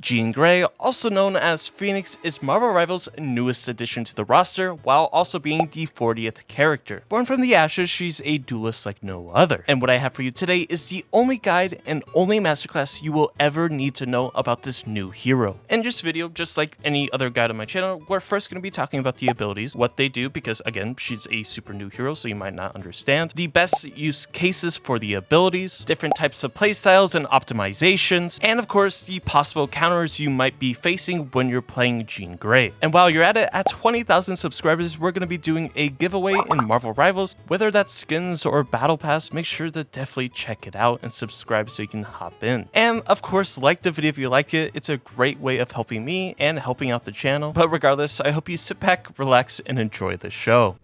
Jean Grey, also known as Phoenix, is Marvel Rivals' newest addition to the roster, while also being the 40th character. Born from the ashes, she's a duelist like no other. And what I have for you today is the only guide and only masterclass you will ever need to know about this new hero. In this video, just like any other guide on my channel, we're first going to be talking about the abilities, what they do, because again, she's a super new hero, so you might not understand, the best use cases for the abilities, different types of playstyles and optimizations, and of course, the possible counters you might be facing when you're playing Jean Grey. And while you're at it, at 20,000 subscribers, we're going to be doing a giveaway in Marvel Rivals. Whether that's skins or battle pass, make sure to definitely check it out and subscribe so you can hop in. And of course, like the video if you like it. It's a great way of helping me and helping out the channel. But regardless, I hope you sit back, relax, and enjoy the show.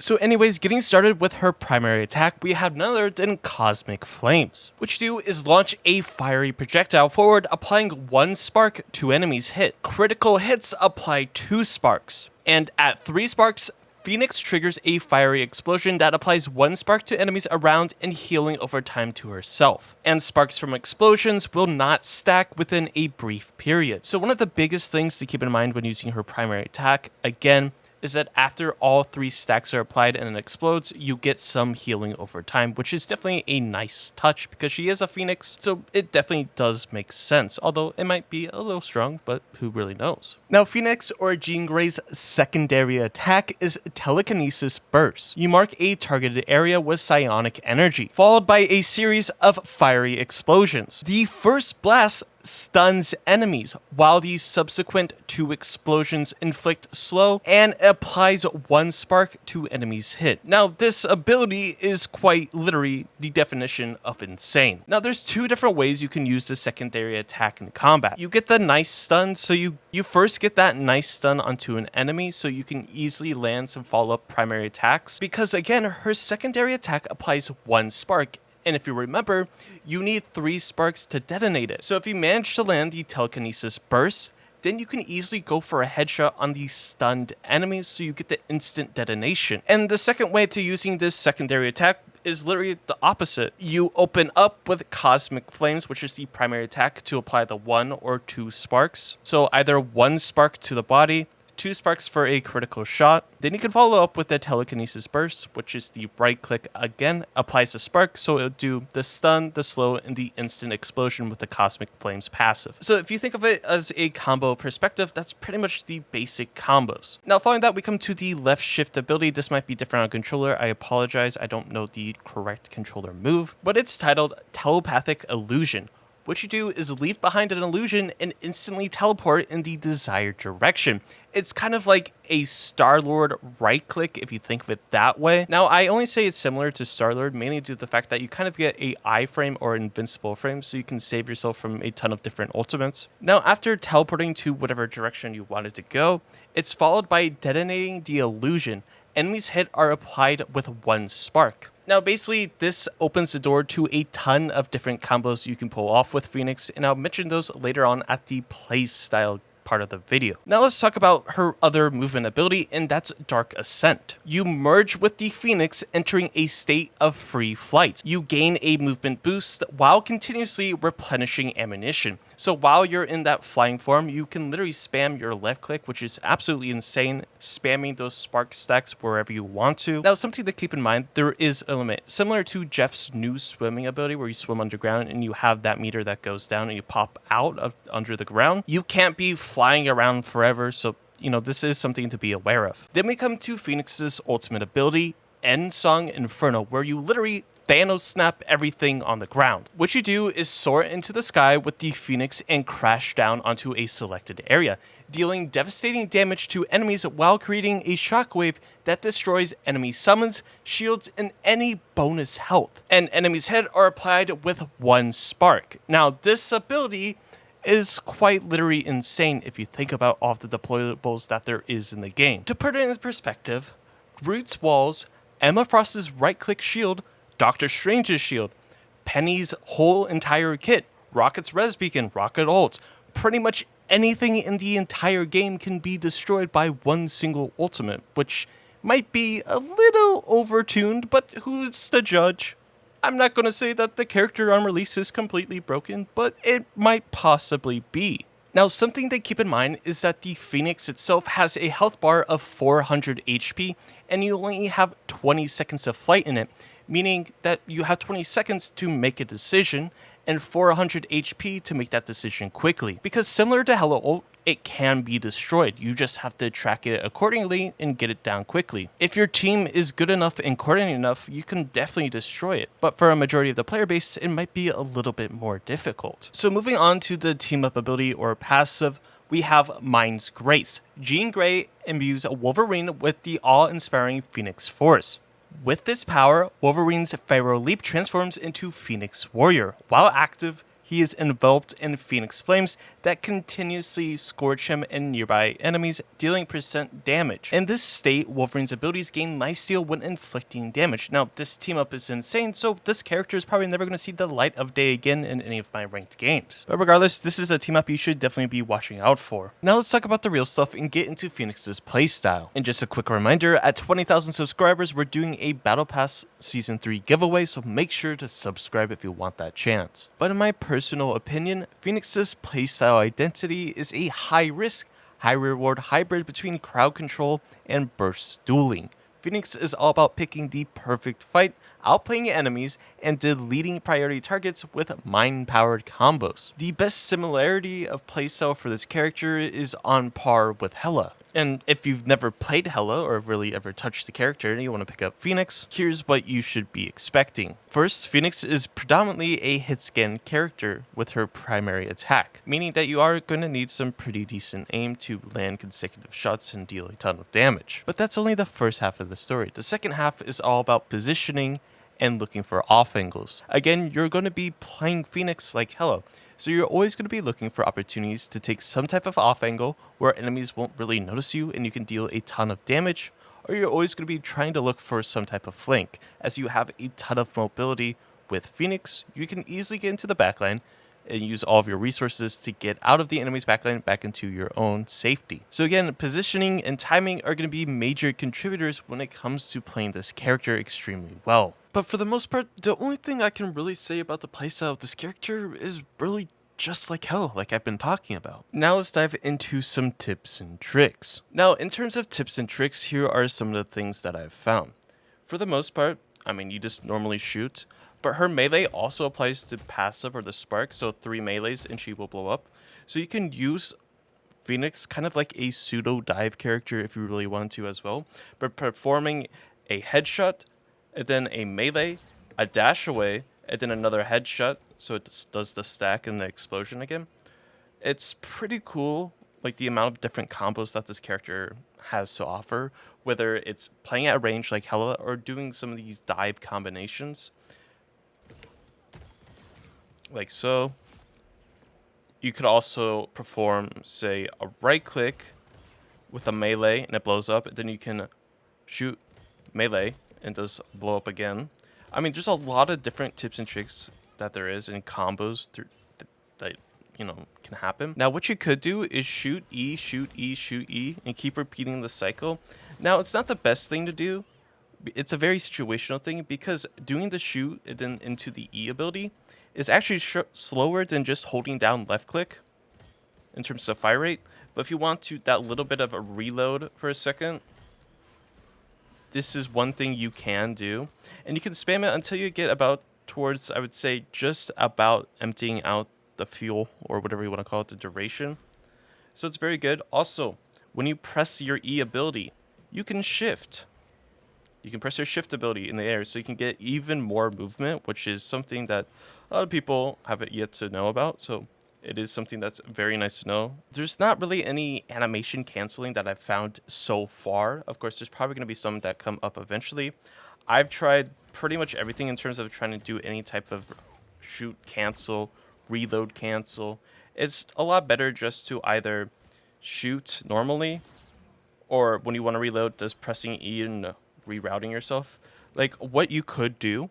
So anyways, getting started with her primary attack, we have none other than Cosmic Flames. What you do is launch a fiery projectile forward, applying 1 spark to enemies hit. Critical hits apply 2 sparks. And at 3 sparks, Phoenix triggers a fiery explosion that applies 1 spark to enemies around and healing over time to herself. And sparks from explosions will not stack within a brief period. So one of the biggest things to keep in mind when using her primary attack, again, is that after all 3 stacks are applied and it explodes, you get some healing over time, which is definitely a nice touch because she is a Phoenix, so it definitely does make sense, although it might be a little strong, but who really knows. Now, Phoenix or Jean Grey's secondary attack is Telekinesis Burst. You mark a targeted area with psionic energy, followed by a series of fiery explosions. The first blast stuns enemies, while the subsequent 2 explosions inflict slow and applies 1 spark to enemies hit. Now, this ability is quite literally the definition of insane. Now, there's 2 different ways you can use the secondary attack in combat. You get the nice stun, so you first get that nice stun onto an enemy so you can easily land some follow-up primary attacks, because again, her secondary attack applies 1 spark. And if you remember, you need 3 sparks to detonate it. So if you manage to land the Telekinesis Burst, then you can easily go for a headshot on the stunned enemies so you get the instant detonation. And the second way to using this secondary attack is literally the opposite. You open up with Cosmic Flames, which is the primary attack, to apply the 1 or 2 sparks. So either 1 spark to the body, 2 sparks for a critical shot. Then you can follow up with the Telekinesis Burst, which is the right click again, applies a spark, so it'll do the stun, the slow, and the instant explosion with the Cosmic Flames passive. So if you think of it as a combo perspective, that's pretty much the basic combos. Now following that, we come to the left shift ability. This might be different on controller. I apologize, I don't know the correct controller move, but it's titled Telepathic Illusion. What you do is leave behind an illusion and instantly teleport in the desired direction. It's kind of like a Star-Lord right-click if you think of it that way. Now, I only say it's similar to Star-Lord mainly due to the fact that you kind of get a I-frame or invincible frame, so you can save yourself from a ton of different ultimates. Now, after teleporting to whatever direction you wanted to go, it's followed by detonating the illusion. Enemies hit are applied with 1 spark. Now, basically, this opens the door to a ton of different combos you can pull off with Phoenix, and I'll mention those later on at the Playstyle part of the video. Now let's talk about her other movement ability, and that's Dark Ascent. You merge with the Phoenix, entering a state of free flight. You gain a movement boost while continuously replenishing ammunition. So while you're in that flying form, you can literally spam your left click, which is absolutely insane, spamming those spark stacks wherever you want to. Now, something to keep in mind, there is a limit. Similar to Jeff's new swimming ability where you swim underground and you have that meter that goes down and you pop out of under the ground. You can't be flying around forever, so this is something to be aware of. Then we come to Phoenix's ultimate ability, Endsong Inferno, where you literally Thanos snap everything on the ground. What you do is soar into the sky with the Phoenix and crash down onto a selected area, dealing devastating damage to enemies while creating a shockwave that destroys enemy summons, shields, and any bonus health. And enemies' hit are applied with 1 spark. Now, this ability is quite literally insane if you think about all of the deployables that there is in the game. To put it in perspective, Groot's walls, Emma Frost's right-click shield, Doctor Strange's shield, Penny's whole entire kit, Rocket's res beacon, Rocket ult, pretty much anything in the entire game can be destroyed by 1 single ultimate, which might be a little overtuned, but who's the judge? I'm not going to say that the character on release is completely broken, but it might possibly be. Now, something to keep in mind is that the Phoenix itself has a health bar of 400 HP, and you only have 20 seconds of flight in it, meaning that you have 20 seconds to make a decision, and 400 HP to make that decision quickly. Because similar to Hello Ult, it can be destroyed. You just have to track it accordingly and get it down quickly. If your team is good enough and coordinated enough, you can definitely destroy it. But for a majority of the player base, it might be a little bit more difficult. So moving on to the team up ability or passive, we have Mind's Grace. Jean Grey imbues Wolverine with the awe-inspiring Phoenix Force. With this power, Wolverine's Pharaoh Leap transforms into Phoenix Warrior. While active, he is enveloped in Phoenix Flames that continuously scorch him and nearby enemies, dealing % damage. In this state, Wolverine's abilities gain lifesteal when inflicting damage. Now, this team up is insane, so this character is probably never going to see the light of day again in any of my ranked games. But regardless, this is a team up you should definitely be watching out for. Now let's talk about the real stuff and get into Phoenix's playstyle. And just a quick reminder, at 20,000 subscribers, we're doing a Battle Pass Season 3 giveaway, so make sure to subscribe if you want that chance. But in my personal opinion, Phoenix's playstyle identity is a high-risk, high-reward hybrid between crowd control and burst dueling. Phoenix is all about picking the perfect fight, outplaying enemies, and deleting priority targets with mind-powered combos. The best similarity of playstyle for this character is on par with Hela. And if you've never played Hela or really ever touched the character and you want to pick up Phoenix, here's what you should be expecting. First, Phoenix is predominantly a hit-scan character with her primary attack, meaning that you are going to need some pretty decent aim to land consecutive shots and deal a ton of damage. But that's only the first half of the story. The second half is all about positioning and looking for off angles. Again, you're going to be playing Phoenix like Hela, so you're always going to be looking for opportunities to take some type of off angle where enemies won't really notice you and you can deal a ton of damage, or you're always going to be trying to look for some type of flank. As you have a ton of mobility with Phoenix, you can easily get into the backline and use all of your resources to get out of the enemy's backline back into your own safety. So again, positioning and timing are going to be major contributors when it comes to playing this character extremely well. But for the most part, the only thing I can really say about the playstyle of this character is really just like Hela, like I've been talking about. Now let's dive into some tips and tricks. Now, in terms of tips and tricks, here are some of the things that I've found. For the most part, I mean, you just normally shoot, but her melee also applies to passive or the spark, so 3 melees and she will blow up. So you can use Phoenix kind of like a pseudo dive character if you really want to as well, but performing a headshot, and then a melee, a dash away, and then another headshot, so it does the stack and the explosion again. It's pretty cool, like the amount of different combos that this character has to offer, whether it's playing at range like Hela or doing some of these dive combinations. Like so. You could also perform, say, a right click with a melee and it blows up, and then you can shoot melee and does blow up again. I mean, there's a lot of different tips and tricks that there is in combos that you know can happen. Now, what you could do is shoot E, shoot E, shoot E, and keep repeating the cycle. Now, it's not the best thing to do. It's a very situational thing because doing the shoot and then into the E ability is actually slower than just holding down left click in terms of fire rate. But if you want to that little bit of a reload for a second, this is one thing you can do, and you can spam it until you get about towards, I would say, just about emptying out the fuel or whatever you want to call it, the duration. So it's very good. Also, when you press your E ability, you can shift. You can press your shift ability in the air, so you can get even more movement, which is something that a lot of people haven't yet to know about. So it is something that's very nice to know. There's not really any animation canceling that I've found so far. Of course, there's probably going to be some that come up eventually. I've tried pretty much everything in terms of trying to do any type of shoot cancel, reload cancel. It's a lot better just to either shoot normally, or when you want to reload, just pressing E and rerouting yourself. Like, what you could do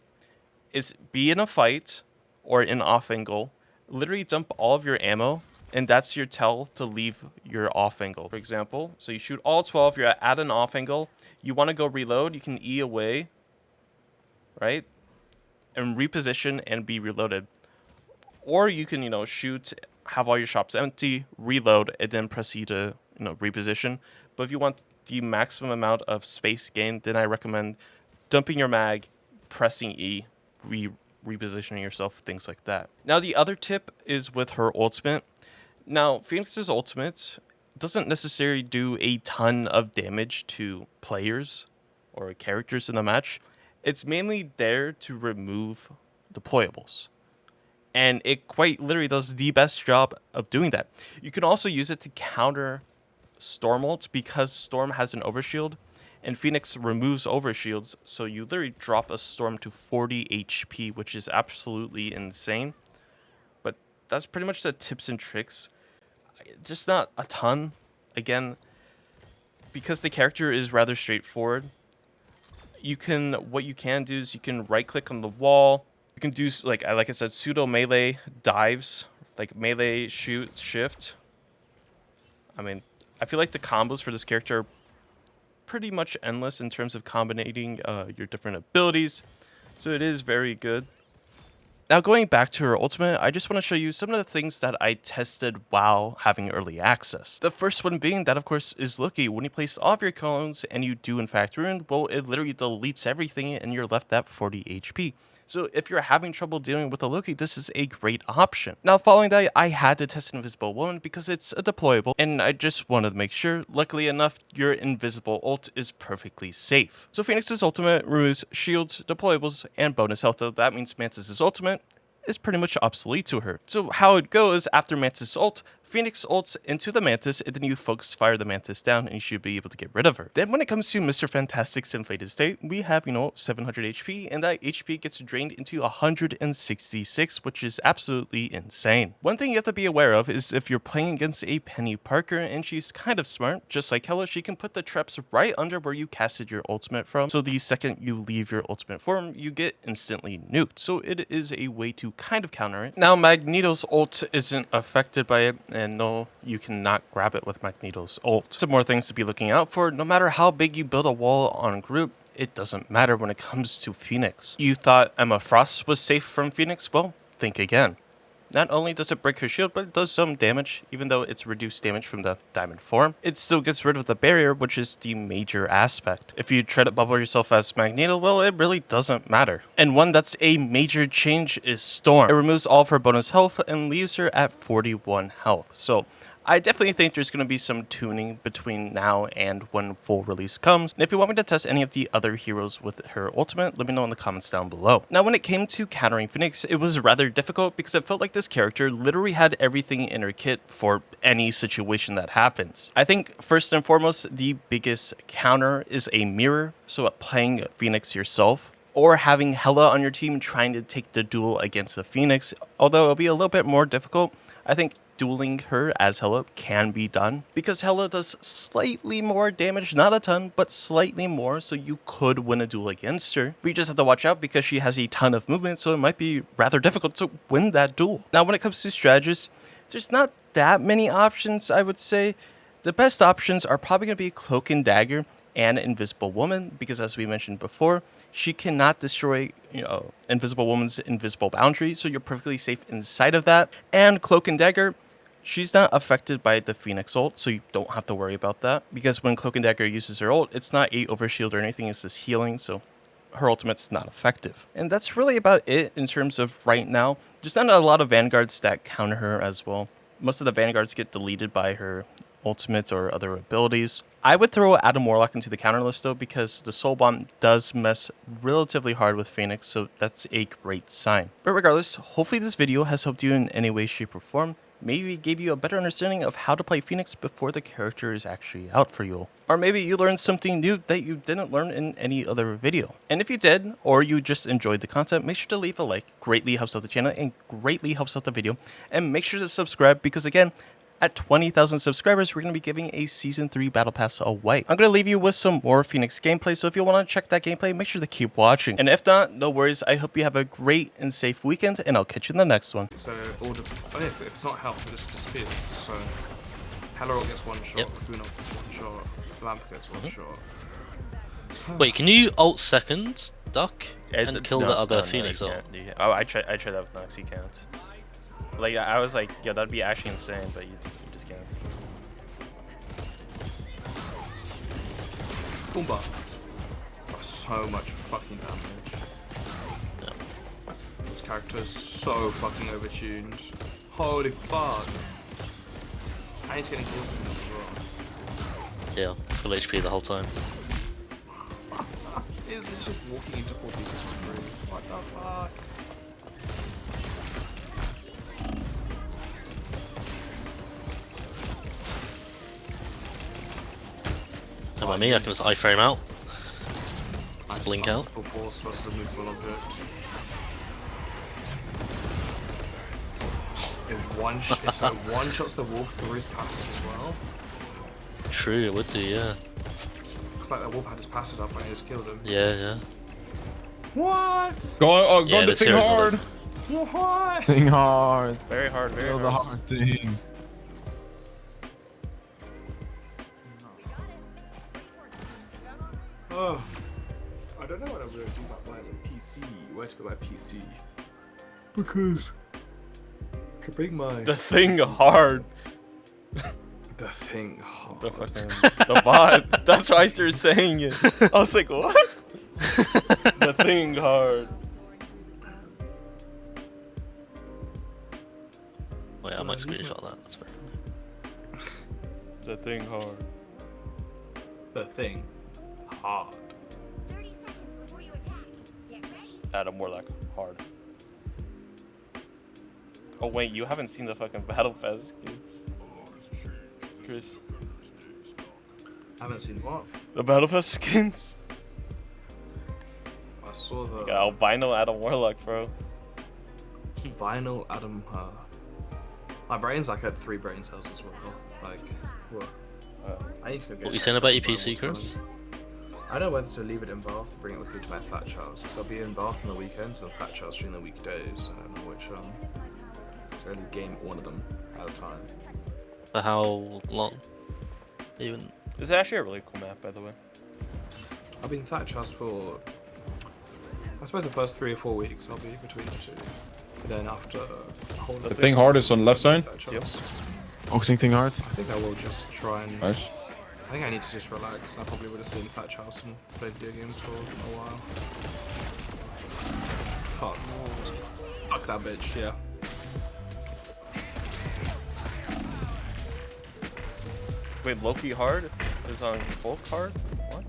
is be in a fight or in off angle, literally dump all of your ammo, and that's your tell to leave your off angle. For example, so you shoot all 12, you're at an off angle, you want to go reload, you can E away, right? and reposition and be reloaded. Or you can, shoot, have all your shops empty, reload, and then proceed to, reposition. But if you want the maximum amount of space gained, then I recommend dumping your mag, pressing E, repositioning yourself, things like that. Now, the other tip is with her ultimate. Now, Phoenix's ultimate doesn't necessarily do a ton of damage to players or characters in the match. It's mainly there to remove deployables. And it quite literally does the best job of doing that. You can also use it to counter Storm ult because Storm has an overshield and Phoenix removes overshields, so you literally drop a Storm to 40 HP, which is absolutely insane. But that's pretty much the tips and tricks. Just not a ton. Again, because the character is rather straightforward, what you can do is you can right click on the wall. You can do, like I said, pseudo melee dives, like melee shoot shift. I mean, I feel like the combos for this character are pretty much endless in terms of combining your different abilities, so it is very good. Now, going back to her ultimate, I just want to show you some of the things that I tested while having early access. The first one being that, of course, is Loki. When you place all of your clones and you do in fact ruin, well, it literally deletes everything and you're left at 40 HP. So if you're having trouble dealing with a Loki, this is a great option. Now, following that, I had to test Invisible Woman because it's a deployable, and I just wanted to make sure. Luckily enough, your invisible ult is perfectly safe. So Phoenix's ultimate removes shields, deployables, and bonus health, though that means Mantis's ultimate is pretty much obsolete to her. So how it goes after Mantis ult, Phoenix ults into the Mantis, and then you focus fire the Mantis down, and you should be able to get rid of her. Then when it comes to Mr. Fantastic's inflated state, we have, 700 HP, and that HP gets drained into 166, which is absolutely insane. One thing you have to be aware of is if you're playing against a Penny Parker, and she's kind of smart, just like Hella, she can put the traps right under where you casted your ultimate from, so the second you leave your ultimate form, you get instantly nuked. So it is a way to kind of counter it. Now, Magneto's ult isn't affected by it, and no, you cannot grab it with Magneto's ult. Some more things to be looking out for. No matter how big you build a wall on group, it doesn't matter when it comes to Phoenix. You thought Emma Frost was safe from Phoenix? Well, think again. Not only does it break her shield, but it does some damage, even though it's reduced damage from the diamond form. It still gets rid of the barrier, which is the major aspect. If you try to bubble yourself as Magneto, well, it really doesn't matter. And one that's a major change is Storm. It removes all of her bonus health and leaves her at 41 health. So I definitely think there's going to be some tuning between now and when full release comes. And if you want me to test any of the other heroes with her ultimate, let me know in the comments down below. Now, when it came to countering Phoenix, it was rather difficult because it felt like this character literally had everything in her kit for any situation that happens. I think first and foremost, the biggest counter is a mirror. So playing Phoenix yourself, or having Hella on your team trying to take the duel against the Phoenix, although it'll be a little bit more difficult. I think dueling her as Hella can be done because Hella does slightly more damage, not a ton, but slightly more, so you could win a duel against her. But you just have to watch out because she has a ton of movement, so it might be rather difficult to win that duel. Now, when it comes to strategists, there's not that many options, I would say. The best options are probably going to be Cloak and Dagger and Invisible Woman, because as we mentioned before, she cannot destroy, Invisible Woman's invisible boundary, so you're perfectly safe inside of that. And Cloak and Dagger, she's not affected by the Phoenix ult, so you don't have to worry about that, because when Cloak and Dagger uses her ult, it's not a overshield or anything, it's just healing, so her ultimate's not effective. And that's really about it in terms of right now. There's not a lot of Vanguards that counter her as well. Most of the Vanguards get deleted by her ultimate or other abilities. I would throw Adam Warlock into the counter list though, because the Soul Bomb does mess relatively hard with Phoenix, so that's a great sign. But regardless, hopefully this video has helped you in any way, shape, or form. Maybe gave you a better understanding of how to play Phoenix before the character is actually out for you. Or maybe you learned something new that you didn't learn in any other video. And if you did, or you just enjoyed the content, make sure to leave a like. Greatly helps out the channel and greatly helps out the video. And make sure to subscribe because again, at 20,000 subscribers, we're going to be giving a Season 3 Battle Pass away. I'm going to leave you with some more Phoenix gameplay, so if you want to check that gameplay, make sure to keep watching. And if not, no worries. I hope you have a great and safe weekend, and I'll catch you in the next one. So, if it's not health, it just disappears. So, Hella gets one shot, Bruno gets one shot, Lamp gets one shot. Wait, can you ult seconds? duck It- and kill no, the other no, Phoenix. you Or can't. Oh, I tried that with Nox. You can't. Like I was like, yeah, that'd be actually insane, but you just can't. Boomba. That's so much fucking damage. yeah. This character is so fucking overtuned. Holy fuck. And he's getting kills in as well. Yeah, full HP the whole time. He's just walking into 4 people for free. What the fuck? How about me? I can just iframe out. Nice blink out. unstoppable force versus a movable object. So one shots the wolf through his passive as well. True, it would do, yeah. Looks like the wolf had his passive up when he just killed him. Yeah, yeah. What? Go Yeah, the this thing hero's hard. What? Thing hard. Very hard, very Kill the hard. hard thing. Oh, I don't know what I'm gonna do about my PC. Where to put my PC? Because I could bring my The thing hard. the thing hard. The fucking the bot. That's why I started saying it. I was like, what? The thing hard. Wait, I might screenshot that. That's fair. The thing hard. The thing hard. 30 seconds before you attack. Get ready. Adam Warlock hard. Oh wait, you haven't seen the fucking Battle Fest kids, Chris. I haven't seen what? The Battle Fest skins. I saw the Like albino Adam Warlock, bro. vinyl Adam. My brain's like at 3 brain cells as well. Like, what? I need to go get. What you saying about your PC, Chris? I don't know whether to leave it in Bath or bring it with me to my fat child. Because I'll be in Bath on the weekends and fat child's during the weekdays. I don't know which So I only game one of them at a time. For how long? Even. This is actually a really cool map, by the way. I've been fat child for, I suppose, the first 3 or 4 weeks. I'll be between the two. But then after a whole The thing hard is on left side. Yep. Focusing thing hard. I think I will just try and. Nice. I think I need to just relax. I probably would have seen Fat Charles and played video games for a while. Fuck. Fuck that bitch, yeah. Wait, Loki hard is on Folk hard? What?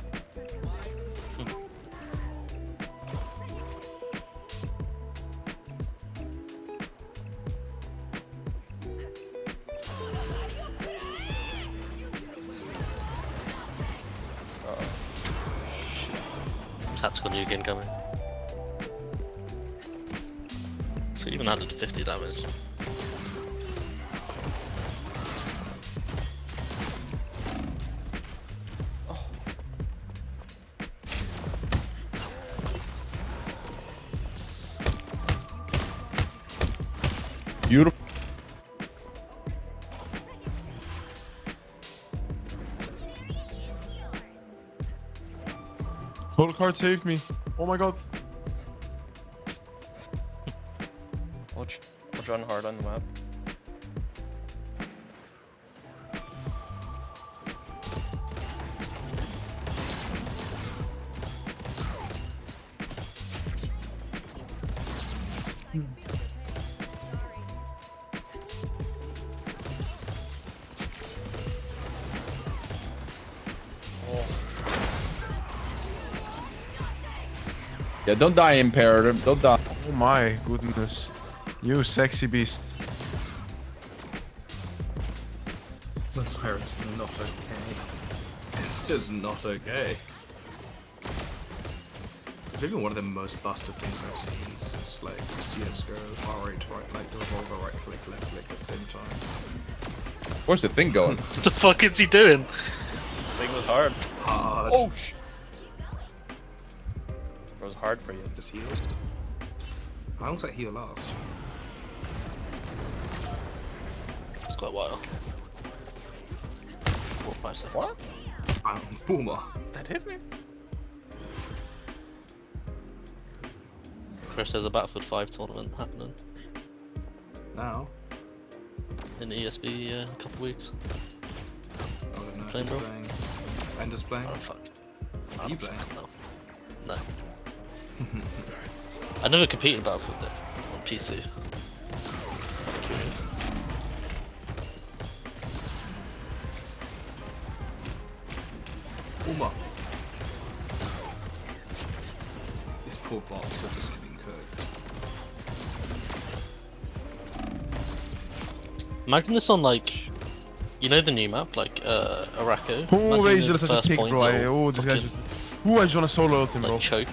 Tactical nuke incoming. So even that did 50 damage. Beautiful. Whole card saved me. Oh my god. I'll run hard on the map. Yeah, don't die, Imperator. Don't die. Oh my goodness. You sexy beast. This pirate is not okay. It's just not okay. It's even one of the most busted things I've seen since like CSGO, right, like the revolver, right click, left click at the same time. Where's the thing going? What the fuck is he doing? Thing was hard. Hard. Oh sh! It was hard for you. Just heal. How long's that heal last? It's quite a while. 4 or 5 seconds. What? Boomer. That hit me? Chris, there's a Battlefield 5 tournament happening Now. in the ESB in a couple weeks. I don't know. Playing, bro? Ender's playing. Oh fuck. I You don't playing? fucking know. No. I never competed in Battlefield though, on PC. I'm curious. Uma. This poor box are just getting cooked. Imagine this on like, you know the new map, like Araco? Oh, Imagine Razor the is such a first pig, point bro. you'll Oh, this guy's fucking, just. Ooh, I just want to solo ult him, bro. like choke.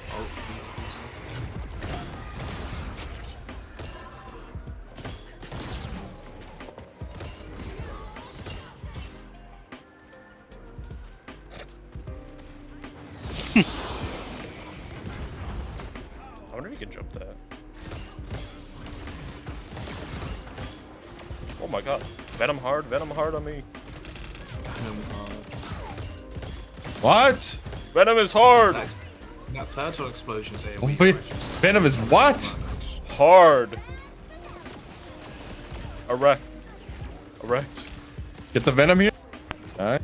Oh, I wonder if you can jump that. Oh my god. Venom hard on me. What? Venom is hard! that third shot explosion's a Wait, Venom is what? Hard! Erect. Get the Venom here. Alright.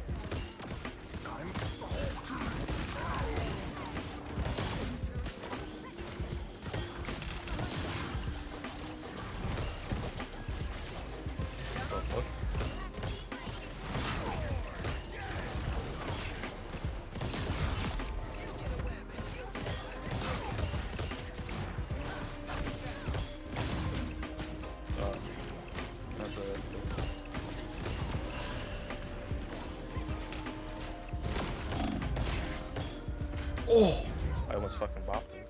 Oh! I almost fucking bopped him.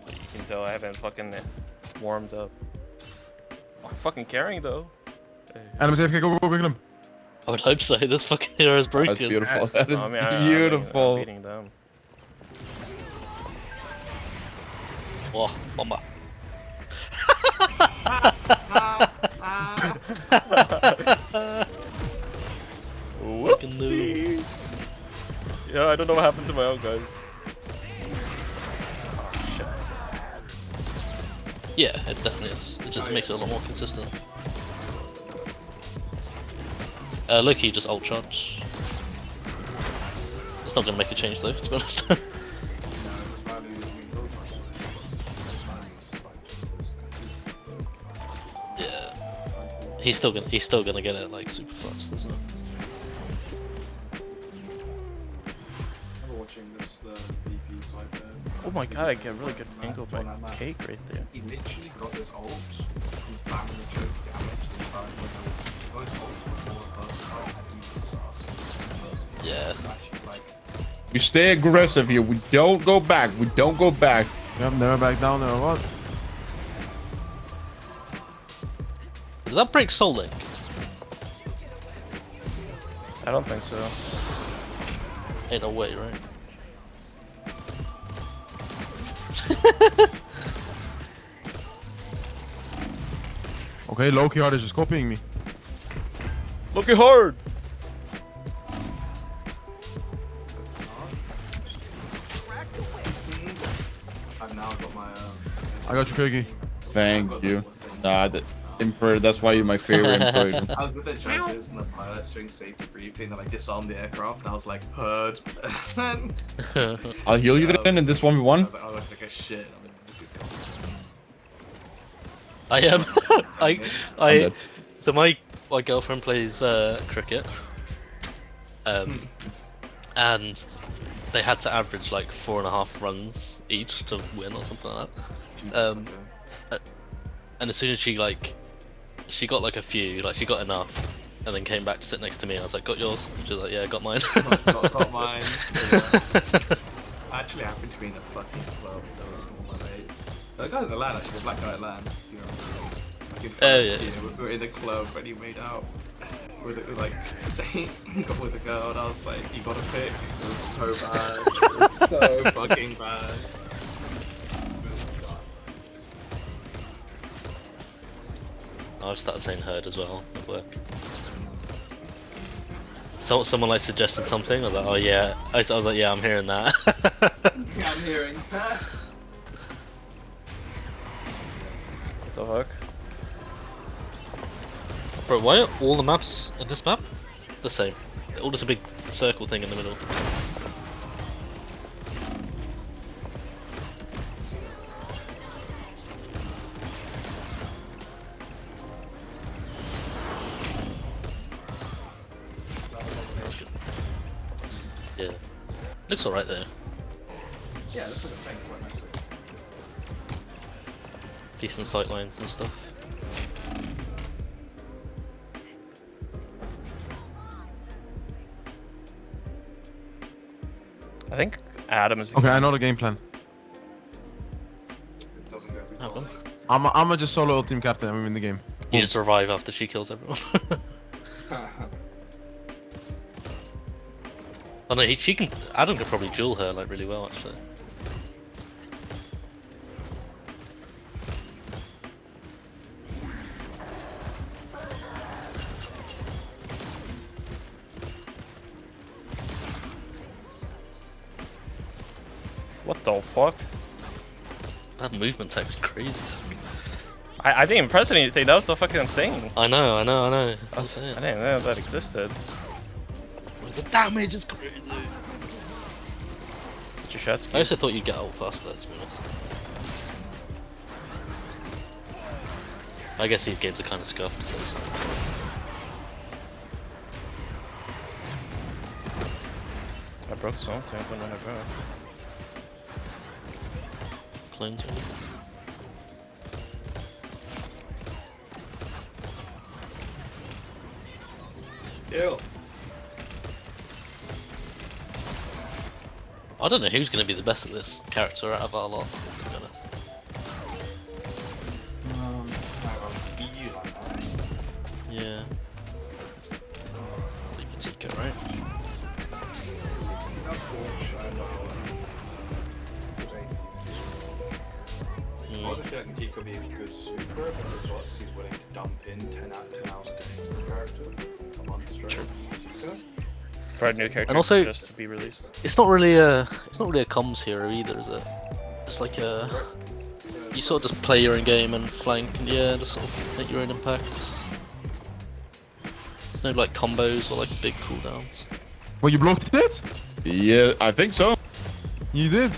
You can tell I haven't fucking warmed up. Oh, I'm fucking carrying though. Hey. Animus AFK, go, kill him. I would hope so, this fucking hero is broken. That's beautiful. That is I mean, I'm beautiful. beating them. Whoa, bomba. Whoopsies! Yeah, I don't know what happened to my own guys. Yeah, it definitely is. It just makes it a lot more consistent. Loki just ult charge. It's not gonna make a change though, to be honest. Yeah. He's still gonna get it like super fast, isn't it? watching this VP side there. Oh my god, I get a really good angle by Cake right there. He literally got his ult, he was bamming the choke damage, and tried with his ult before the first fight, and he was Yeah. actually like, We stay aggressive here. We don't go back. We don't go back. Yep, never back down, never what? Did that break Soul Link? I don't think so. Ain't no way, right? Okay, Loki hard is just copying me. Look at hard! I've now got my I got you, Piggy. Thank you. Nah, Emperor, that's why you're my favorite Emperor. I was with the judges and the pilots during safety briefing and I disarmed the aircraft and I was like, heard. And I'll heal you then in this 1v1. I was like, oh, I look like a shit. I am. I'm I. dead. So my girlfriend plays cricket, and they had to average like 4.5 runs each to win or something like that. And as soon as she got like a few, like she got enough, and then came back to sit next to me, and I was like, "Got yours?" She was like, "Yeah, got mine." got mine. Yeah. Actually happened to me in a fucking club. That was all my mates. The guy at the LAN, actually, the black guy at LAN. You know, like in Oh, first yeah. year, we were in the club and he made out with like he got with a girl and I was like, you got a pick. It was so bad. It was so fucking bad. I've started saying herd as well at work. So someone like suggested something. I was like, oh yeah. I was like, yeah, I'm hearing that. Yeah, I'm hearing that. What the fuck? Bro, why are all the maps in this map the same? They're all just a big circle thing in the middle. That's good. Yeah. Looks alright there. Yeah, that's what I'm saying quite nicely. Decent sight lines and stuff. I think Adam is. Okay, I know the game plan. It doesn't go through How come? I'm a just solo team captain. I'm in the game. You just revive after she kills everyone. Oh no, she can. Adam could probably duel her like really well actually. What the fuck? That movement tech's crazy. I didn't even press anything. That was the fucking thing. I know. It's I insane. didn't know that existed. The damage is crazy. Get your shots. I also thought you'd get out faster, to be honest. I guess these games are kind of scuffed, so it's nice. I broke something, but not I broke. Clones, really. Ew. I don't know who's going to be the best at this character out of our lot, to be honest. EU like that. Yeah. Tika, right? He's not Porsche, I know. I also feel like Tika would be a good super, because what he's willing to dump in 10 hours a day into the character, a month straight. Tika. For a new character, And also- just to be released. It's not really a comms hero either, is it? It's like a you sort of just play your own game and flank, and yeah, just sort of make your own impact. There's no like combos or like big cooldowns. Well, you blocked it? Yeah, I think so. You did?